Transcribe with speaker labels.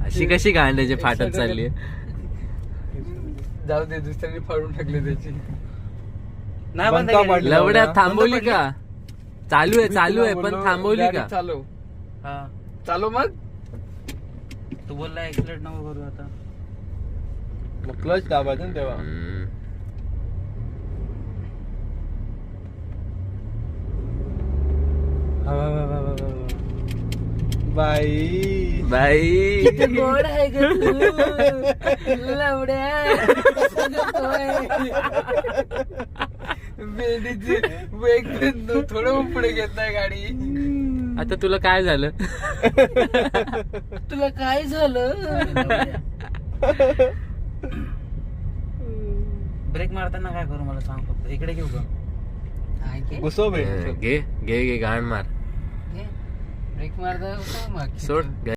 Speaker 1: अशी कशी गांड्याची फाटत चालली
Speaker 2: जाऊ दे, दुसऱ्यांनी फाडून टाकले त्याची.
Speaker 3: नाही बंद
Speaker 4: बंद
Speaker 3: केली.
Speaker 4: पडली.
Speaker 1: लवड्या थांबवली का? चालू आहे पण थांबवली
Speaker 2: गाडी
Speaker 1: का?
Speaker 2: चालव
Speaker 3: हा.
Speaker 2: चालव मग.
Speaker 3: तू बोलला एक्सलेट नको करू आता.
Speaker 4: मग क्लच दाबायचं ना तेव्हा. बाई
Speaker 1: बाई
Speaker 2: गोड आहे ग तू लवड्या. बेडीची वेग थोडं पुढे घेत नाही गाडी.
Speaker 1: आता तुला काय झालं?
Speaker 2: तुला काय झालं?
Speaker 3: ब्रेक मारताना काय करू मला सांग फक्त. इकडे घेऊ का?
Speaker 4: घुसव बे.
Speaker 1: घे घे घे घाण मार
Speaker 2: ब्रेक मारता
Speaker 1: सोड